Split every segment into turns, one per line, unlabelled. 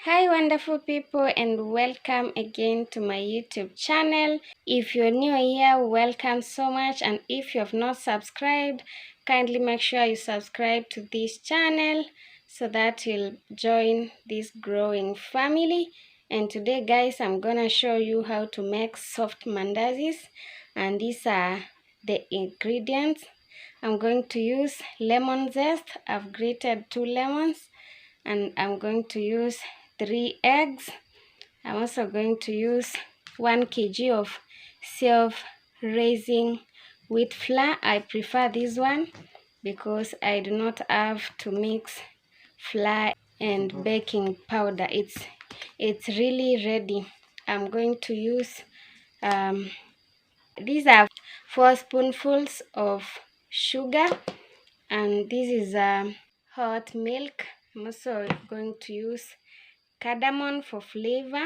Hi wonderful people, and welcome again to my YouTube channel. If you're new here, welcome so much, and if you have not subscribed, kindly make sure you subscribe to this channel so that you'll join this growing family. And today guys, I'm gonna show you how to make soft mandazis, and these are the ingredients. I'm going to use lemon zest. I've grated 2 lemons, and I'm going to use 3 eggs. I'm also going to use 1 kg of self-raising wheat flour. I prefer this one because I do not have to mix flour and baking powder. It's really ready. I'm going to use these are 4 spoonfuls of sugar, and this is hot milk. I'm also going to use cardamom for flavor.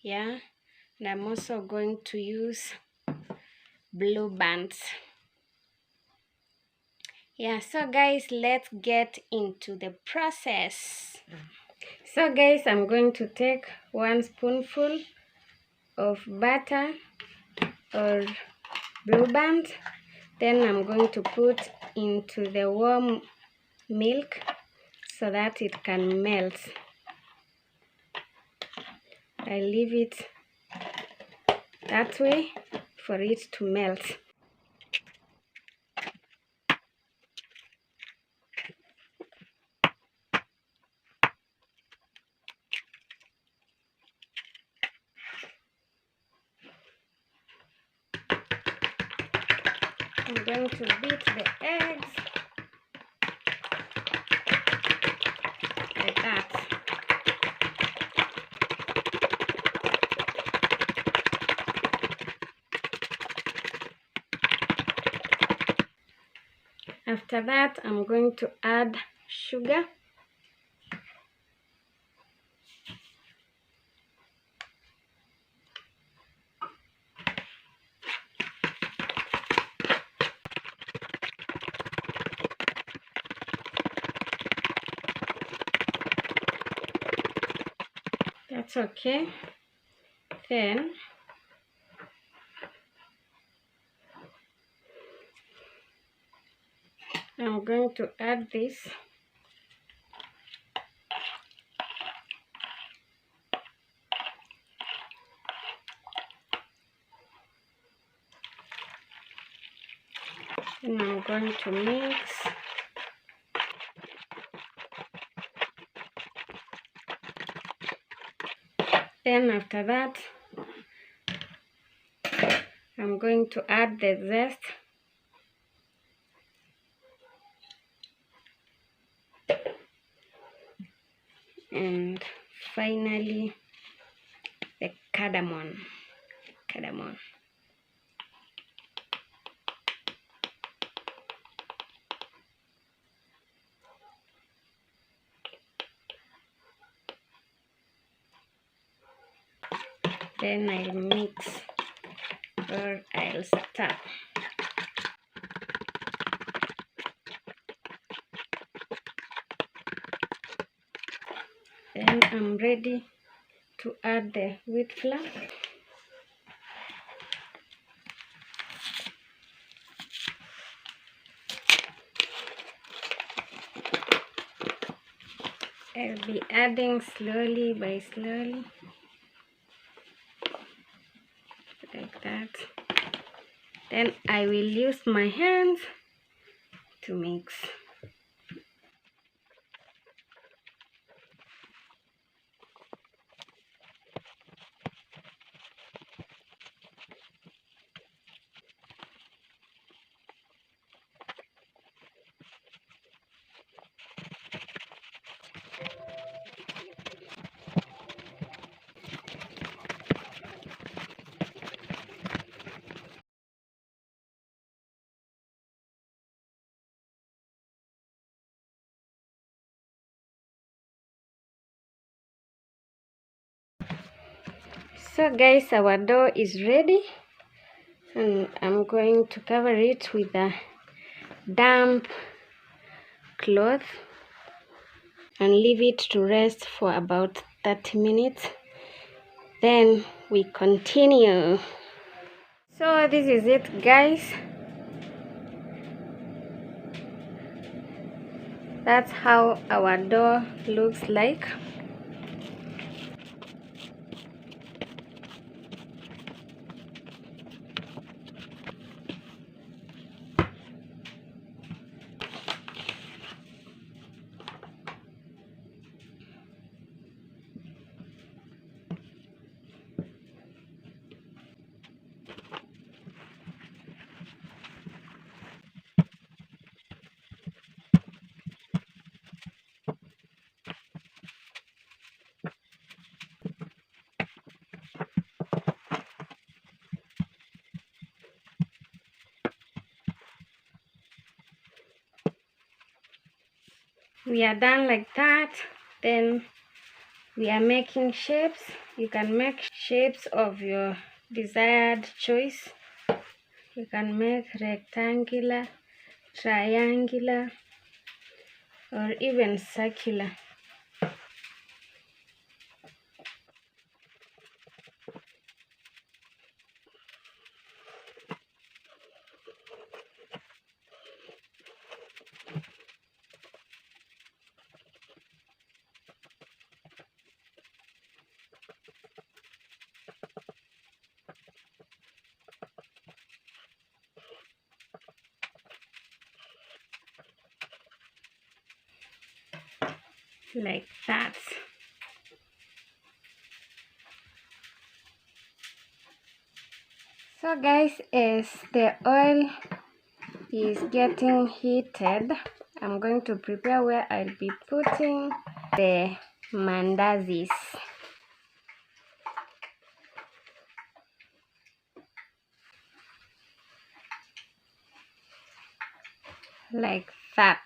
Yeah, and I'm also going to use blue bands. Yeah, so guys, let's get into the process. So guys, I'm going to take 1 spoonful of butter or blue band. Then I'm going to put into the warm milk so that it can melt. I leave it that way for it to melt. I'm going to beat the eggs like that. After that, I'm going to add sugar. That's okay. Then I'm going to add this. And I'm going to mix. Then after that, I'm going to add the zest. And finally, the cardamom. Then I'll mix, or I'll stir. Then I'm ready to add the wheat flour. I'll be adding slowly by slowly, like that. Then I will use my hands to mix. So guys, our dough is ready, and I'm going to cover it with a damp cloth. and leave it to rest for about 30 minutes. Then we continue. So this is it, guys. That's how our dough looks like. We are done like that. Then we are making shapes. You can make shapes of your desired choice. You can make rectangular, triangular, or even circular. Like that. So guys, as the oil is getting heated, I'm going to prepare where I'll be putting the mandazis. Like that.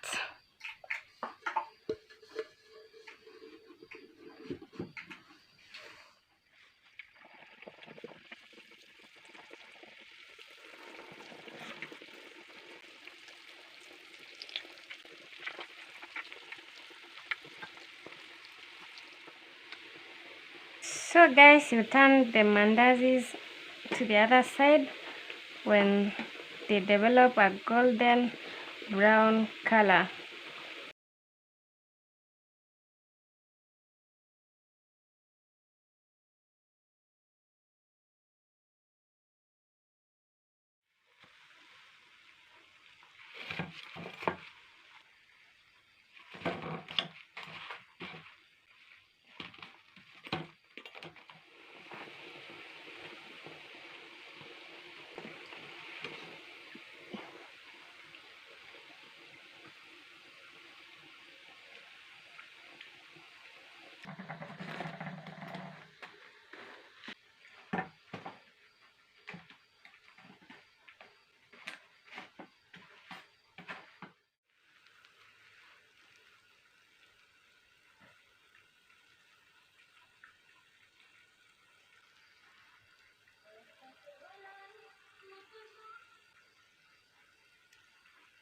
So guys, you turn the mandazis to the other side when they develop a golden brown color.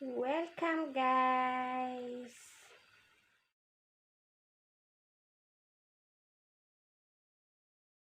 Welcome guys.